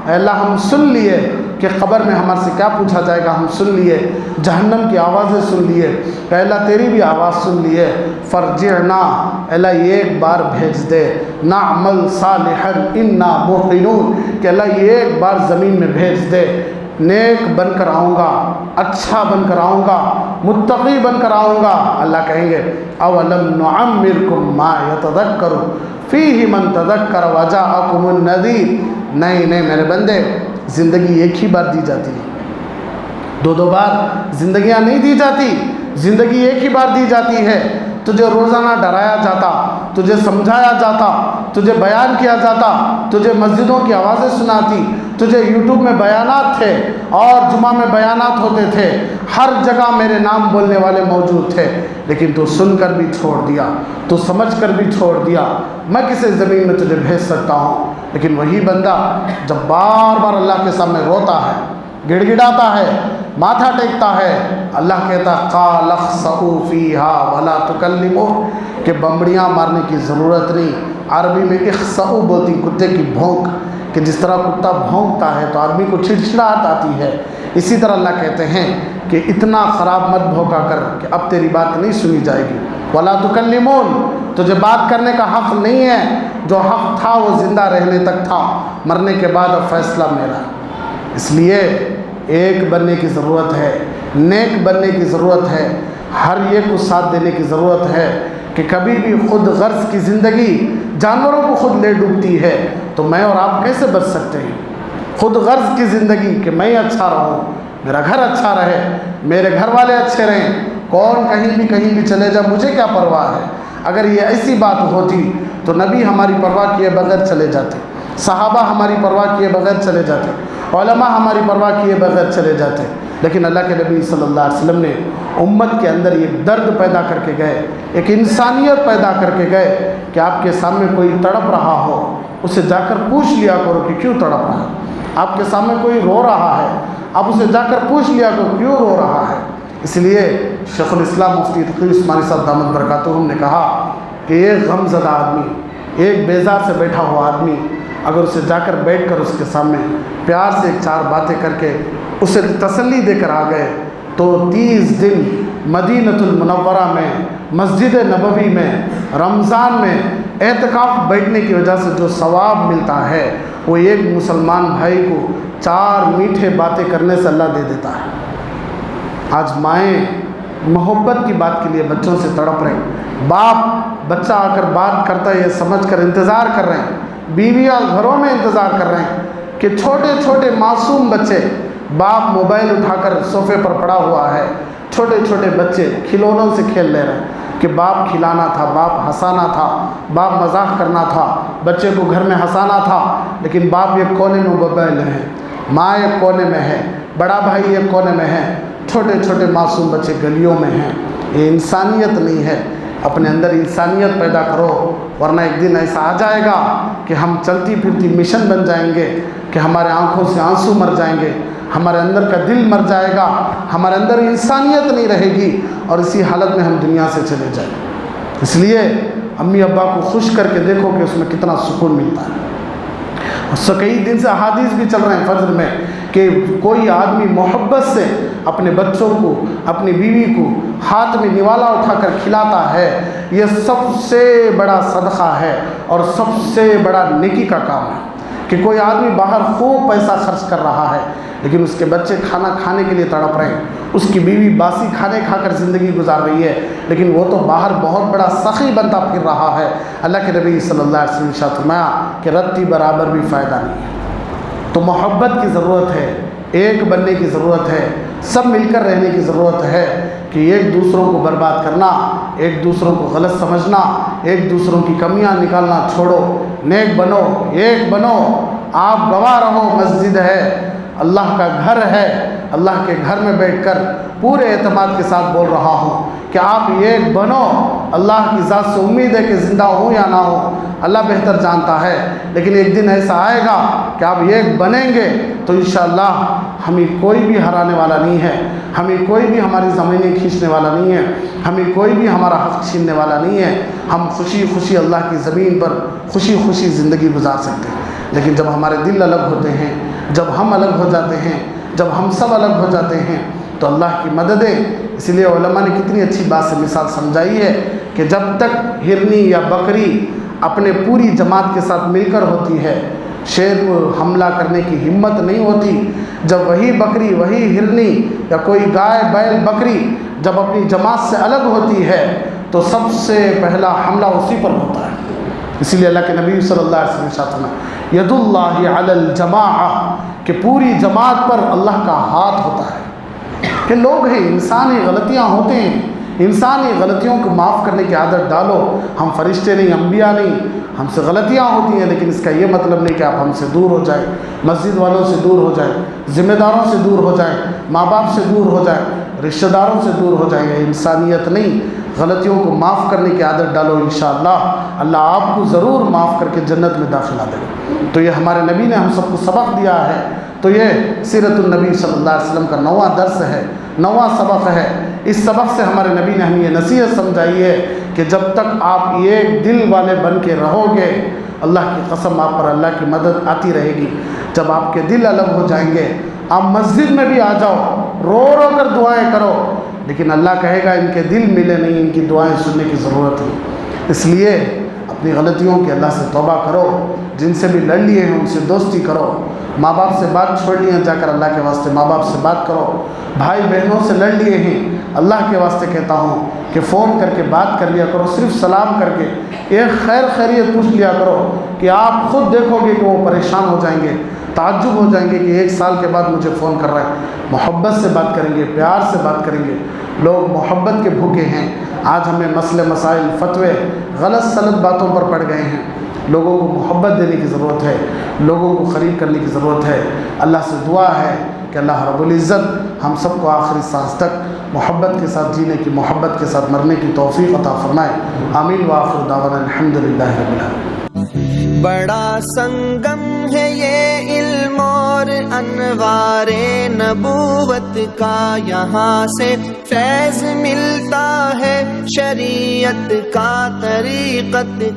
اے اللہ ہم سن لیے کہ قبر میں ہمارے سے کیا پوچھا جائے گا، ہم سن لیے، جہنم کی آوازیں سن لیے، اے اللہ تیری بھی آواز سن لیے، فرجعنا، اے اللہ ایک بار بھیج دے، نعمل صالحا انا موقنون، کہ اللہ یہ ایک بار زمین میں بھیج دے، نیک بن کر آؤں گا، اچھا بن کر آؤں گا، متقی بن کر آؤں گا۔ اللہ کہیں گے اولم نعمرکم ما یتذکر فیہ من تذکر وجاءکم النذیر، نہیں میرے بندے، زندگی ایک ہی بار دی جاتی ہے، دو بار زندگیاں نہیں دی جاتی، زندگی ایک ہی بار دی جاتی ہے۔ تجھے روزانہ ڈرایا جاتا، تجھے سمجھایا جاتا، تجھے بیان کیا جاتا، تجھے مسجدوں کی آوازیں سناتی، تجھے یوٹیوب میں بیانات تھے اور جمعہ میں بیانات ہوتے تھے، ہر جگہ میرے نام بولنے والے موجود تھے، لیکن تو سن کر بھی چھوڑ دیا، تو سمجھ کر بھی چھوڑ دیا۔ میں کسی زمین میں تجھے بھیج سکتا ہوں، لیکن وہی بندہ جب بار بار اللہ کے سامنے روتا ہے، گڑ گڑاتا ہے، ماتھا ٹیکتا ہے، اللہ کہتا قال اخسئوا فیہا ولا تکلمون، کہ بمبڑیاں مارنے کی ضرورت نہیں۔ عربی میں اخسئوا بولتی کتے کی بھونک، کہ جس طرح کتا بھونکتا ہے تو آدمی کو چڑچڑاہٹ آتی ہے، اسی طرح اللہ کہتے ہیں کہ اتنا خراب مت بھونکا کر کہ اب تیری بات نہیں سنی جائے گی۔ ولا تکلمون، تجھے بات کرنے کا حق نہیں ہے، جو حق تھا وہ زندہ رہنے تک تھا، مرنے کے بعد اب فیصلہ میرا۔ اس لیے ایک بننے کی ضرورت ہے، نیک بننے کی ضرورت ہے، ہر ایک کو ساتھ دینے کی ضرورت ہے، کہ کبھی بھی خود غرض کی زندگی جانوروں کو خود لے ڈوبتی ہے، تو میں اور آپ کیسے بچ سکتے ہیں؟ خود غرض کی زندگی کہ میں اچھا رہوں، میرا گھر اچھا رہے، میرے گھر والے اچھے رہیں، کون کہیں بھی چلے جائے مجھے کیا پرواہ ہے۔ اگر یہ ایسی بات ہوتی تو نبی ہماری پرواہ کیے بغیر چلے جاتے، صحابہ ہماری پرواہ کیے بغیر چلے جاتے، علماء ہماری پرواہ کیے بغیر چلے جاتے، لیکن اللہ کے نبی صلی اللہ علیہ وسلم نے امت کے اندر ایک درد پیدا کر کے گئے، ایک انسانیت پیدا کر کے گئے، کہ آپ کے سامنے کوئی تڑپ رہا ہو، اسے جا کر پوچھ لیا کرو کہ کیوں تڑپ رہا ہے۔ آپ کے سامنے کوئی رو رہا ہے، آپ اسے جا کر پوچھ لیا کرو کیوں رو رہا ہے۔ اس لیے شیخ الاسلام مفتی تقی عثمانی صاحب دامت برکاتہم نے کہا کہ ایک غم زدہ آدمی، ایک بیزار سے بیٹھا ہوا آدمی، اگر اسے جا کر بیٹھ کر اس کے سامنے پیار سے ایک چار باتیں کر کے اسے تسلی دے کر آ گئے، تو 30 دن مدینۃ المنورہ میں، مسجد نبوی میں، رمضان میں اعتکاف بیٹھنے کی وجہ سے جو ثواب ملتا ہے، وہ ایک مسلمان بھائی کو 4 میٹھے باتیں کرنے سے اللہ دے دیتا ہے۔ آج مائیں محبت کی بات کے لیے بچوں سے تڑپ رہے ہیں، باپ بچہ آ کر بات کرتا ہے یہ سمجھ کر انتظار کر رہے ہیں، بیویاں گھروں میں انتظار کر رہے ہیں کہ چھوٹے چھوٹے معصوم بچے، باپ موبائل اٹھا کر صوفے پر پڑا ہوا ہے، چھوٹے چھوٹے بچے کھلونوں سے کھیل لے رہے ہیں، کہ باپ کھلانا تھا، باپ ہنسانا تھا، باپ مزاح کرنا تھا، بچے کو گھر میں ہنسانا تھا، لیکن باپ ایک کونے میں موبائل ہے، ماں ایک کونے میں ہے، بڑا بھائی ایک کونے میں ہے، چھوٹے چھوٹے معصوم بچے گلیوں میں ہیں۔ یہ انسانیت نہیں ہے، اپنے اندر انسانیت پیدا کرو، ورنہ ایک دن ایسا آ جائے گا کہ ہم چلتی پھرتی مشن بن جائیں گے، کہ ہمارے آنکھوں سے آنسو مر جائیں گے، ہمارے اندر کا دل مر جائے گا، ہمارے اندر انسانیت نہیں رہے گی، اور اسی حالت میں ہم دنیا سے چلے جائیں۔ اس لیے امی ابا کو خوش کر کے دیکھو کہ اس میں کتنا سکون ملتا ہے۔ کئی دن سے احادیث بھی چل رہے ہیں فجر میں، کہ کوئی آدمی محبت سے اپنے بچوں کو، اپنی بیوی کو ہاتھ میں نوالا اٹھا کر کھلاتا ہے، یہ سب سے بڑا صدقہ ہے اور سب سے بڑا نیکی کا کام ہے۔ کہ کوئی آدمی باہر خوب پیسہ خرچ کر رہا ہے، لیکن اس کے بچے کھانا کھانے کے لیے تڑپ رہے ہیں، اس کی بیوی باسی کھانے کھا کر زندگی گزار رہی ہے، لیکن وہ تو باہر بہت بڑا سخی بنتا پھر رہا ہے۔ اللہ کے نبی صلی اللہ علیہ وسلم نے ارشاد فرمایا کہ رتی برابر بھی فائدہ نہیں ہے۔ تو محبت کی ضرورت ہے، ایک بننے کی ضرورت ہے، سب مل کر رہنے کی ضرورت ہے کہ ایک دوسروں کو برباد کرنا، ایک دوسروں کو غلط سمجھنا، ایک دوسروں کی کمیاں نکالنا چھوڑو، نیک بنو، ایک بنو۔ آپ گواہ رہو، مسجد ہے، اللہ کا گھر ہے، اللہ کے گھر میں بیٹھ کر پورے اعتماد کے ساتھ بول رہا ہوں کہ آپ ایک بنو۔ اللہ کی ذات سے امید ہے کہ زندہ ہوں یا نہ ہوں، اللہ بہتر جانتا ہے، لیکن ایک دن ایسا آئے گا کہ آپ ایک بنیں گے تو انشاءاللہ ہمیں کوئی بھی ہرانے والا نہیں ہے، ہمیں کوئی بھی ہماری زمینیں کھینچنے والا نہیں ہے، ہمیں کوئی بھی ہمارا حق چھیننے والا نہیں ہے۔ ہم خوشی خوشی اللہ کی زمین پر خوشی خوشی زندگی گزار سکتے ہیں، لیکن جب ہمارے دل الگ ہوتے ہیں، جب ہم الگ ہو جاتے ہیں، جب ہم سب الگ ہو جاتے ہیں تو اللہ کی مددیں۔ اس لیے علماء نے کتنی اچھی بات سے مثال سمجھائی ہے کہ جب تک ہرنی یا بکری اپنے پوری جماعت کے ساتھ مل کر ہوتی ہے، شیر کو حملہ کرنے کی ہمت نہیں ہوتی، جب وہی بکری، وہی ہرنی یا کوئی گائے بیل بکری جب اپنی جماعت سے الگ ہوتی ہے تو سب سے پہلا حملہ اسی پر ہوتا ہے۔ اسی لیے اللہ کے نبی صلی اللہ علیہ وسلم ارشاد فرمایا ید اللہ علی الجماعہ، کہ پوری جماعت پر اللہ کا ہاتھ ہوتا ہے۔ کہ لوگ ہیں، انسانی غلطیاں ہوتے ہیں، انسانی غلطیوں کو معاف کرنے کی عادت ڈالو۔ ہم فرشتے نہیں، انبیاء نہیں، ہم سے غلطیاں ہوتی ہیں، لیکن اس کا یہ مطلب نہیں کہ آپ ہم سے دور ہو جائیں، مسجد والوں سے دور ہو جائیں، ذمہ داروں سے دور ہو جائیں، ماں باپ سے دور ہو جائیں، رشتہ داروں سے دور ہو جائیں۔ یہ انسانیت نہیں، غلطیوں کو معاف کرنے کی عادت ڈالو، انشاءاللہ اللہ آپ کو ضرور معاف کر کے جنت میں داخلہ دے گا۔ تو یہ ہمارے نبی نے ہم سب کو سبق دیا ہے۔ تو یہ سیرت النبی صلی اللہ علیہ وسلم کا 9واں درس ہے، 9واں سبق ہے۔ اس سبق سے ہمارے نبی نے ہمیں یہ نصیحت سمجھائی ہے کہ جب تک آپ ایک دل والے بن کے رہو گے، اللہ کی قسم آپ پر اللہ کی مدد آتی رہے گی۔ جب آپ کے دل الگ ہو جائیں گے، آپ مسجد میں بھی آ جاؤ، رو رو کر دعائیں کرو، لیکن اللہ کہے گا ان کے دل ملے نہیں، ان کی دعائیں سننے کی ضرورت ہے۔ اس لیے اپنی غلطیوں کی اللہ سے توبہ کرو، جن سے بھی لڑ لیے ہیں ان سے دوستی کرو، ماں باپ سے بات چھوڑ لی ہے، جا کر اللہ کے واسطے ماں باپ سے بات کرو، بھائی بہنوں سے لڑ لیے ہیں، اللہ کے واسطے کہتا ہوں کہ فون کر کے بات کر لیا کرو، صرف سلام کر کے ایک خیر خیریت پوچھ لیا کرو، کہ آپ خود دیکھو گے کہ وہ پریشان ہو جائیں گے، تعجب ہو جائیں گے کہ 1 سال کے بعد مجھے فون کر رہا ہے۔ محبت سے بات کریں گے، پیار سے بات کریں گے۔ لوگ محبت کے بھوکے ہیں، آج ہمیں مسئلے مسائل فتوے غلط سلط باتوں پر پڑ گئے ہیں۔ لوگوں کو محبت دینے کی ضرورت ہے، لوگوں کو قریب کرنے کی ضرورت ہے۔ اللہ سے دعا ہے کہ اللہ رب العزت ہم سب کو آخری سانس تک محبت کے ساتھ جینے کی، محبت کے ساتھ مرنے کی توفیق عطا فرمائے۔ آمین وآخر دعوانا الحمدللہ رب العالمین۔ بڑا سنگم ہے یہ علم اور انوار نبوت کا، یہاں سے فیض ملتا ہے شریعت کا، طریقت کا۔